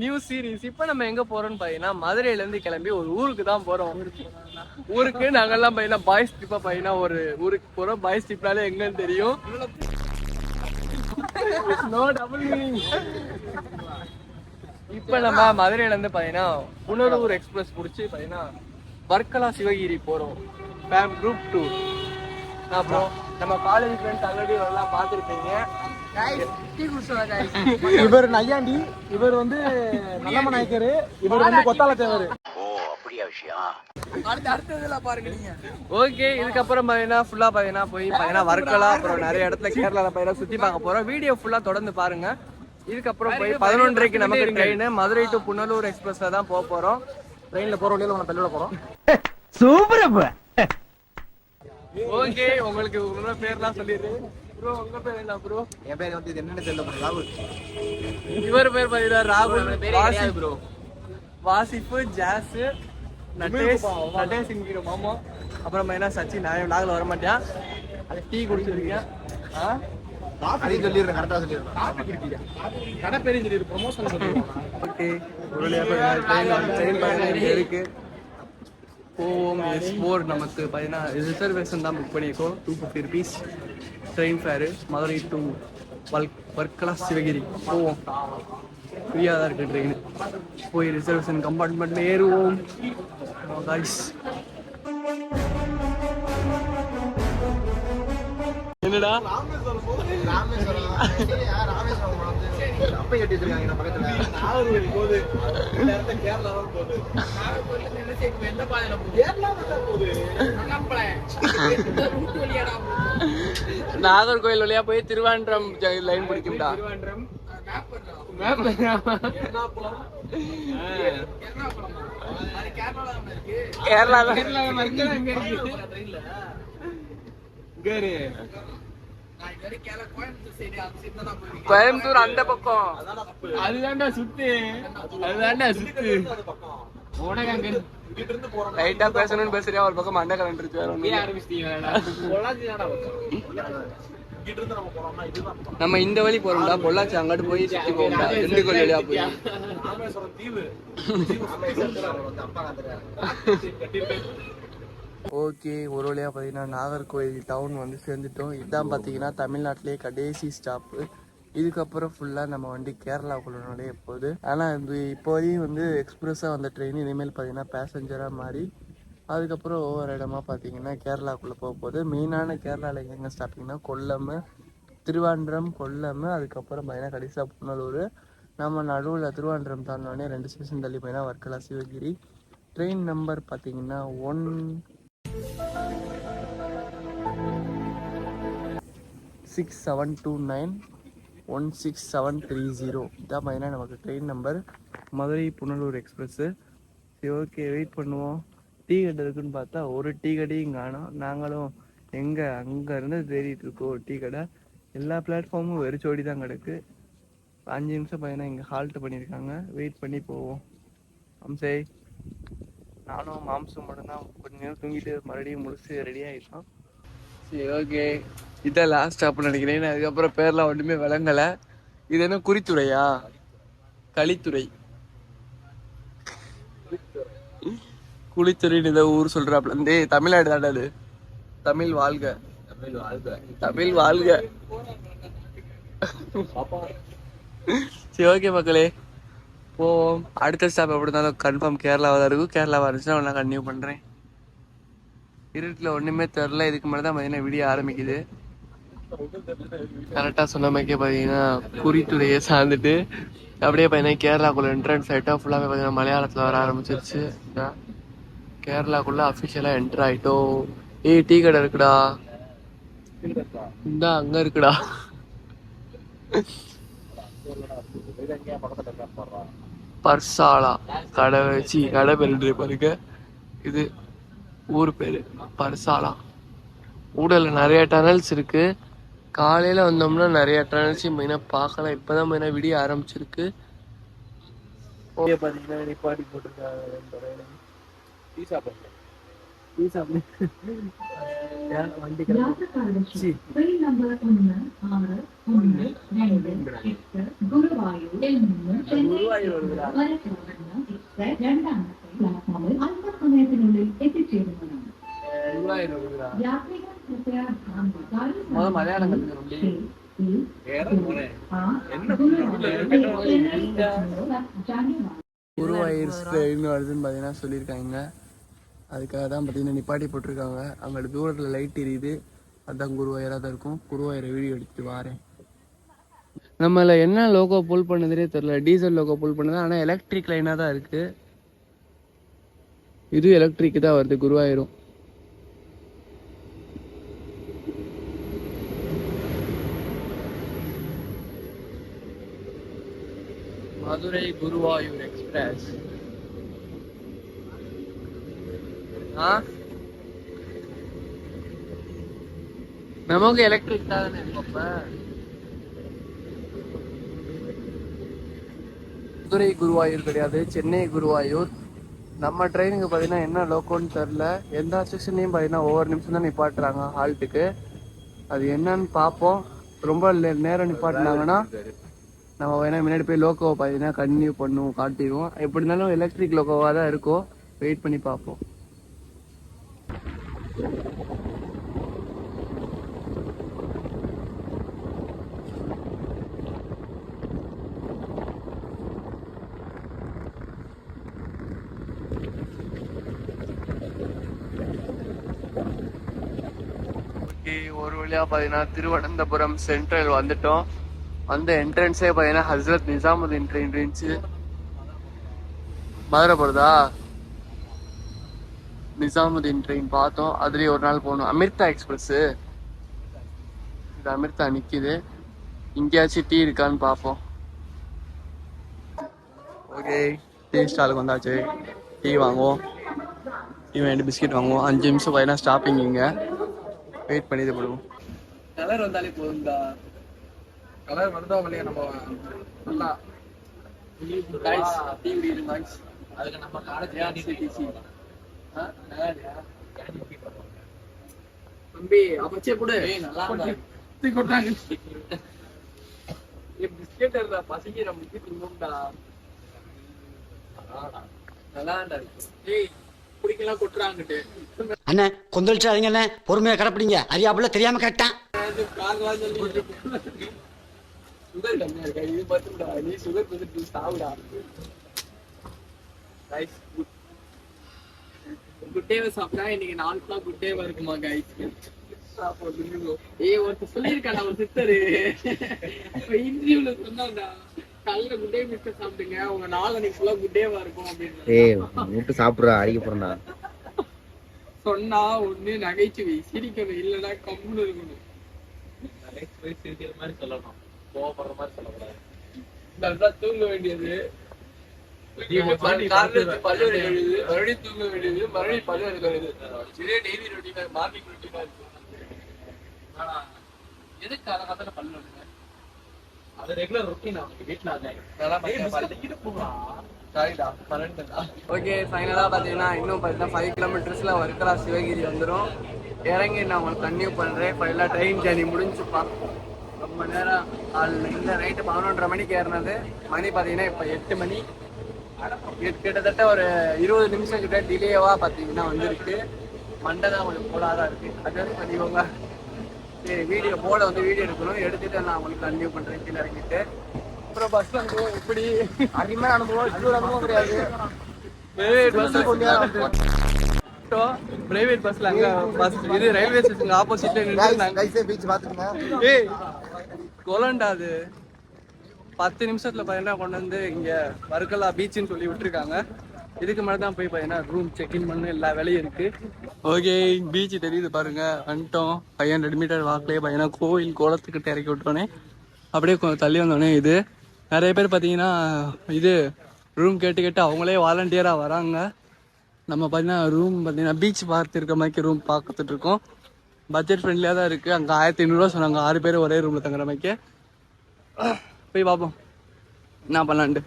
New series. இப்போ நம்ம எங்க போறோம்னு பாத்தீங்கன்னா மதுரையில இருந்து கிளம்பி ஒரு ஊருக்கு தான் போறோம். ஊருக்கு நாங்கெல்லாம் பாத்தீங்கன்னா பாய்ஸ் ட்ரிப்பா பாத்தீங்கன்னா ஒரு ஊருக்கு போறோம். பாய்ஸ் ட்ரிப்னாலே எங்கன்னு தெரியும். இப்ப நம்ம மதுரையில இருந்து பாத்தீங்கன்னா புனலூர் எக்ஸ்பிரஸ் முடிச்சு பாத்தீங்கன்னா வர்க்கலா சிவகிரி போறோம். குரூப் 2. அப்புறம் நம்ம காலேஜ் ஃப்ரெண்ட்ஸ் ஆல்ரெடி எல்லாம் பார்த்துருப்பீங்க. இவர் நையாண்டி, இவர் வந்து நல்லம நாயக்கர், இவர் வந்து கொத்தால தேவர். ஓ அப்படியா விஷயம். அடுத்ததுல பாருங்க நீங்க. ஓகே, இதுக்கப்புறம் பாத்தீங்கன்னா ஃபுல்லா பாத்தீங்கன்னா போய் பாத்தீங்கன்னா வர்க்கலா அப்புறம் நிறைய இடத்துல கேரளால பாத்தீங்கன்னா சுத்தி பார்க்க போறோம். வீடியோ ஃபுல்லா தொடர்ந்து பாருங்க. இதுக்கப்புறம் போய் 11:30க்கு நமக்கு ட்ரெயின் மதுரை டு புனலூர் எக்ஸ்பிரஸ்ல தான் போக போறோம். ட்ரெயின்ல போற வழியில உன தள்ளிவிட போறோம். சூப்பர். ஓகே, உங்களுக்கு உங்களோட பேர்லாம் சொல்லிடு ப்ரோ. உங்க பேர் என்ன ப்ரோ? என் பேர் வந்து என்னன்னு தெரியல ப்ரோ, ராகுல். இவர் பேர் பாத்தீங்கன்னா ராகுல், வாசிப் ப்ரோ, வாசிப், ஜாஸ், நட்டேஷ் என்கிற மாமா. அப்புறம் என்ன சச்சி, நான் நாகல வர மாட்டேன். அது டீ குடிச்சிருக்கேன். அதையும் சொல்லிடுறேன், கரெக்டா சொல்லிடுறேன். கடை பேரையும் சொல்லிடுறேன், ப்ரொமோஷன் சொல்லிடுறேன். ஓகே, ஒரு ட்ரெயின் பயணம் இருக்கு. போவோம். S4 நமக்கு பார்த்தீங்கன்னா ரிசர்வேஷன் தான் புக் பண்ணியிருக்கோம். 250 rupees train fare. Madurai to Varkala Sivagiri போவோம். ஃப்ரீயாக தான் இருக்குது ட்ரெயின். போய் ரிசர்வேஷன் கம்பார்ட்மெண்ட்ல ஏறுவோம். என்னடா அப்பை கட்டி வச்சிருக்காங்க பக்கத்துல. நாகர்கோவில் போகுது, இந்த இடத்துல கேரளா தான் போகுது. நாகர்கோவில் வழியா போய் திருவாண்டம் லைன் பிடிக்கும்டா. கோயம்புத்தூர் அந்த பக்கம். அதுதான்டா சுத்து, அதுதான்டா சுத்து. லைட்டா பேசணும்னு பேசுறியா, ஒரு பக்கம் மண்டை கலண்டுருச்சு. நம்ம இந்த வழி போறோம்டா, பொள்ளாச்சி அங்கிட்டு போய் சுத்தி போவோம்டா. திண்டுக்கல் வழியா போய். ஓகே, ஒரு வழியாக பார்த்தீங்கன்னா நாகர்கோவில் டவுன் வந்து சேர்ந்துட்டோம். இதுதான் பார்த்தீங்கன்னா தமிழ்நாட்டிலேயே கடைசி ஸ்டாப்பு. இதுக்கப்புறம் ஃபுல்லாக நம்ம வண்டி கேரளாவுக்குள்ள நுழைய போகுது. ஆனால் இது இப்போதையும் வந்து எக்ஸ்பிரஸாக வந்த ட்ரெயின் இனிமேல் பார்த்தீங்கன்னா பேசஞ்சராக மாறி அதுக்கப்புறம் ஒவ்வொரு இடமா பார்த்தீங்கன்னா கேரளாவுக்குள்ளே போக போகுது. மெயினான கேரளாவில் எங்கெங்கே ஸ்டாப்பிங்னா கொல்லம், திருவாண்டம், கொல்லம், அதுக்கப்புறம் பார்த்தீங்கன்னா கடைசியாக புனலூர். நம்ம நடுவில் திருவாண்டம் தாண்டினோடனே 2 ஸ்டேஷன் தள்ளி போயின்னா வர்க்கலா சிவகிரி. ட்ரெயின் நம்பர் பார்த்தீங்கன்னா 16729 16730. இதான் பார்த்தீங்கன்னா நமக்கு train number, Madurai Punalur express. சரி, ஓகே, வெயிட் பண்ணுவோம். டீ கடை இருக்குன்னு பார்த்தா ஒரு டீ கடையும் காணோம். நாங்களும் எங்கே அங்கேருந்து தேடிட்டு இருக்கோம் டீ கடை. எல்லா பிளாட்ஃபார்மும் வெறிச்சோடி தான் கிடக்கு. 5 நிமிஷம் பார்த்தீங்கன்னா இங்கே ஹால்ட் பண்ணியிருக்காங்க. வெயிட் பண்ணி போவோம். அம்சே நானும் மாம்சம் மட்டும்தான் கொஞ்ச நேரம் தூங்கிட்டு மறுபடியும் முடிச்சு ரெடி ஆகிட்டோம். சரி, ஓகே, இதான் லாஸ்ட் ஸ்டாப்னு நினைக்கிறேன். அதுக்கப்புறம் பேர்லாம் ஒன்றுமே விளங்கலை. இது என்ன குறித்துறையா, களித்துறை, குளித்துறைன்னு ஏதோ ஊர் சொல்றாப்புல. இந்த தமிழ்நாடு தாண்டா அது. தமிழ் வாழ்க, தமிழ் வாழ்க. சரி, ஓகே மக்களே, போவோம். அடுத்த ஸ்டாப் எப்படி இருந்தாலும் கன்ஃபார்ம் கேரளாவாக தான் இருக்கும். கேரளாவாக இருந்துச்சுன்னா நான் கன்டினியூ பண்ணுறேன். இருட்டில் ஒன்றுமே தெரில. இதுக்கு மேலே தான் பார்த்தீங்கன்னா விடிய ஆரம்பிக்குது. கரெக்டாக சொன்ன மாதிரிக்கே பார்த்தீங்கன்னா குறித்துறையை சார்ந்துட்டு அப்படியே பார்த்தீங்கன்னா கேரளாக்குள்ளே என்ட்ரன்ஸ் ஆகிட்டோம். ஃபுல்லாகவே பார்த்தீங்கன்னா மலையாளத்தில் வர ஆரம்பிச்சிருச்சு. கேரளாக்குள்ளே அஃபிஷியலாக என்ட்ரு ஆகிட்டோம். டீ கடை இருக்குடா, இந்தா அங்கே இருக்குடா. பர்சாலா கடை வச்சு கடை பேரு பாருங்க. இது ஊர் பேரு பர்சாலா. ஊடல நிறைய டனல்ஸ் இருக்கு. காலையில வந்தோம்னா நிறைய டனல்ஸையும் மெயினாக பார்க்கலாம். இப்போதான் மெயினாக விடிய ஆரம்பிச்சிருக்கு. பார்த்தீங்கன்னா நிப்பாட்டி போட்டிருக்காங்க. வண்டி யாத்திரைக்காரர்கள் ட்ரெயின் நம்பர் 16128 குருவாயூர் அல்ப சமயத்தினுള്ളിൽ എത്തിച്ചേരുന്നതാണ്. യാത്രികർ कृपया ध्यान दें. மலையாளம் குருவாயூர் ட்ரெயின் வருதுன்னு பார்த்தீங்கன்னா சொல்லியிருக்காங்க. அதுக்காக தான் பார்த்தீங்கன்னா நிப்பாட்டி போட்டிருக்காங்க. அங்கே தூரத்தில் லைட் எரியுது, அதுதான் குருவாயூராக தான் இருக்கும். குருவாயூரை வீடியோ எடுத்துட்டு வாரேன். நம்மள என்ன லோகோ புல் பண்ணதுனே தெரியல. டீசல் லோகோ புல் பண்ணது, ஆனால் எலக்ட்ரிக் லைனாக தான் இருக்கு. இது எலக்ட்ரிக் தான் வருது குருவாயூரும். மதுரை குருவாயூர் எக்ஸ்பிரஸ். நமக்கு எலக்ட்ரிக் தானே இப்ப. மதுரை குருவாயூர் கிடையாது, சென்னை குருவாயூர். நம்ம ட்ரெயினுக்கு பார்த்தீங்கன்னா என்ன லோக்கோன்னு தெரில. எந்த ஸ்டேஷன்லையும் பார்த்தீங்கன்னா ஒவ்வொரு நிமிஷம் தான் நிப்பாட்டுறாங்க ஹால்ட்டுக்கு. அது என்னன்னு பார்ப்போம். ரொம்ப நேரம் நிப்பாட்டினாங்கன்னா நம்ம வேணா முன்னாடி போய் லோக்கோவை பார்த்தீங்கன்னா கன்டினியூ பண்ணுவோம், காட்டிடுவோம். எப்படி இருந்தாலும் எலக்ட்ரிக் லோக்கோவாக தான் இருக்கும். வெயிட் பண்ணி பார்ப்போம். ஒரு வழியா பார்த்தீங்கன்னா திருவனந்தபுரம் சென்ட்ரல் வந்துட்டோம். அந்த என்ட்ரன்ஸே பார்த்தீங்கன்னா ஹசரத் நிசாமுதீன் ட்ரெயின் இருந்துச்சு. மதுரை போகிறதா நிசாமுதீன் ட்ரெயின் பார்த்தோம். அதுலேயே ஒரு நாள் போகணும். அமிர்தா எக்ஸ்பிரஸ்ஸு, இது அமிர்தா நிற்கிது. இங்கேயாச்சும் டீ இருக்கான்னு பார்ப்போம். ஓகே, டீ ஸ்டாலுக்கு வந்தாச்சு. டீ வாங்குவோம். டீ வாங்கிட்டு பிஸ்கெட் வாங்குவோம். 5 நிமிஷம் பார்த்தீங்கன்னா ஸ்டாப்பிங். இங்கே வெயிட் பண்ணி போடுவோம். கலர் வந்தாலே போதும்டா. கலர் வந்தா வழியா நம்ம நல்லா அதுக்கு நம்ம காலேஜ் தம்பி அப்பச்சே கூட நல்லா கொட்டாங்க. பிஸ்கெட் இருந்தா பசிக்கிற முக்கிய திங்கும்டா. நல்லா குடிக்கலாம் கொட்டுறாங்கட்டு. அண்ணே கொந்தளிச்சாதீங்க அண்ணே, பொறுமையா கடைப்பிடிங்க. அறியாப்புல தெரியாம கேட்டேன். சுகர் கம்மியா இருக்கா? இது பார்த்துடா, நீ சுகர் வந்துட்டு சாவுடா. குட் டேவை சாப்பிட்டா இன்னைக்கு 4 நாள் குட் டேவா இருக்குமா கைஸ்? ஏய், ஒருத்தர் சொல்லியிருக்காடா, ஒரு சித்தரு இன்டர்வியூல சொன்னாடா, காலையில குட் டே பிஸ்கட் சாப்பிட்டுங்க, உங்க நாளைக்கு ஃபுல்லா குட் டேவா இருக்கும் அப்படின்னு. ஏய் முட்டு சாப்பிடுறா, அடிக்க போறா சொன்னா ஒண்ணு நகைச்சுவை சிரிக்கணும், இல்லைன்னா கம்முன்னு இருக்கணும். சிரிக்கிற மாதிரி சொல்லணும், கோவப்படுற மாதிரி சொல்லக்கூடாது. நல்லா தூங்க வேண்டியது, பல்லு எழுது, மறுபடியும் தூங்க வேண்டியது, மறுபடியும் பல்லு எடுக்க வேண்டியது. இதே டெய்லி ரொட்டீனா, மார்னிங் ரொட்டீனா இருக்கு. எதுக்கு காலகாலத்துல பல்லு எடுக்க? அது ரெகுலர் ரொட்டீனா வீட்டுல. ஓகே, ஃபைனலா பாத்தீங்கன்னா இன்னும் பார்த்தீங்கன்னா 5 கிலோமீட்டர்ஸ்ல வர்க்கலா சிவகிரி வந்துடும். இறங்கி நான் உங்களுக்கு கன்டினியூ பண்றேன். இப்போ எல்லாம் ட்ரெயின் ஜர்னி முடிஞ்சுப்பா. ரொம்ப நேரம் இந்த நைட்டு 11:30 மணிக்கு ஏறினது. மணி பார்த்தீங்கன்னா இப்போ 8 மணி. கிட்டத்தட்ட ஒரு 20 நிமிஷம் கிட்ட டிலேவா பார்த்தீங்கன்னா வந்துருக்கு. மண்டை தான் உங்களுக்கு போடாதான் இருக்கு. அது பண்ணிக்கோங்க. சரி, வீடியோ போர்டை வந்து வீடியோ எடுக்கணும், எடுத்துட்டு நான் உங்களுக்கு கன்டினியூ பண்றேன். கீழே இறங்கிட்டு அப்புறம் பஸ் அனுபவம் எப்படி அதிகமான அனுபவம், இது ஒரு அனுபவம் கிடையாது. பிரைவேட் பஸ்ல அங்க பஸ் இது ரயில்வே ஸ்டேஷன் ஆப்போசிட்ல நின்று கொலண்டா. அது 10 நிமிஷத்துல பையனா கொண்டு வந்து இங்க வர்க்கலா பீச்சுன்னு சொல்லி விட்டுருக்காங்க. இதுக்கு மேலே தான் போய் பார்த்தீங்கன்னா ரூம் செக்இன் பண்ண எல்லா வேலையும் இருக்கு. ஓகே, பீச் தெரியுது பாருங்க. வந்துட்டோம். 500 மீட்டர் வாக்கிலே பார்த்தீங்கன்னா கோயில் குளத்துக்கிட்ட இறக்கி விட்டோன்னே அப்படியே கொஞ்சம் தள்ளி வந்தோடனே இது நிறைய பேர் பார்த்தீங்கன்னா இது ரூம் கேட்டு அவங்களே வாலண்டியராக வராங்க. நம்ம பார்த்தீங்கன்னா ரூம் பார்த்தீங்கன்னா பீச் பார்த்து இருக்க மாதிரி ரூம் பார்த்துட்டு இருக்கோம். பட்ஜெட் ஃப்ரெண்ட்லியாக தான் இருக்குது. அங்கே 1500 சொன்னாங்க 6 பேர் ஒரே ரூமில் தங்குற மாதிரி. போய் பார்ப்போம் என்ன பண்ணலான்ட்டு.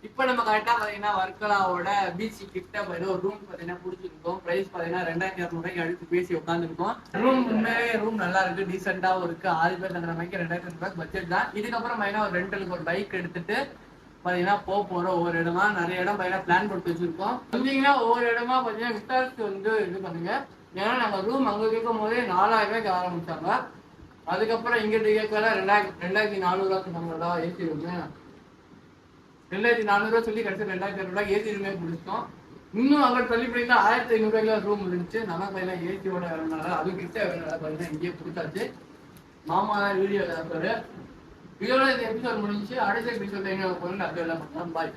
இப்போ நம்ம கரெக்டாக பார்த்தீங்கன்னா வர்க்கலாவோட பீச் கிட்ட போயிட்டு ஒரு ரூம் பார்த்தீங்கன்னா பிடிச்சிருக்கோம். ப்ரைஸ் பார்த்தீங்கன்னா 2200 அடுத்து பேசி உட்காந்துருக்கோம். ரூம் உண்மையே ரூம் நல்லா இருக்கு, டீசெண்டாகவும் இருக்கு. 6 பேர் தங்குற மாதிரி 2200 பட்ஜெட் தான். இதுக்கப்புறம் பார்த்தீங்கன்னா ஒரு ரெண்டலுக்கு ஒரு பைக் எடுத்துட்டு பார்த்தீங்கன்னா போகிறோம் ஒவ்வொரு இடமா. நிறைய இடம் பார்த்தீங்கன்னா பிளான் போட்டு வச்சிருக்கோம். வந்தீங்கன்னா ஒவ்வொரு இடமா பார்த்தீங்கன்னா விசாரிச்சு வந்து இது பண்ணுங்க. ஏன்னா நாங்கள் ரூம் அங்கே கேட்கும் போதே 4000 ரூபாய்க்கு ஆரம்பிச்சாங்க. அதுக்கப்புறம் இங்கிட்டு கேட்கல 2400 நம்மளோட ஏசி ரூமு 2400 சொல்லி கடைசி 2200 ஏசி ரூமே பிடிச்சோம். இன்னும் அங்கே தள்ளி போயிருந்தா 1500 ரூம் இருந்துச்சு. நம்ம பையனா ஏசியோட வேணுனால அது கிட்ட வேணுனால பார்த்தீங்கன்னா இங்கேயே பிடிச்சாச்சு. மாமா தான் வீடியோ இருப்பாரு. இதோட இந்த எபிசோட் முடிஞ்சு அடுத்த எபிசோட் எங்க போகணும் அது எல்லாம் பண்ணலாம். பாய்.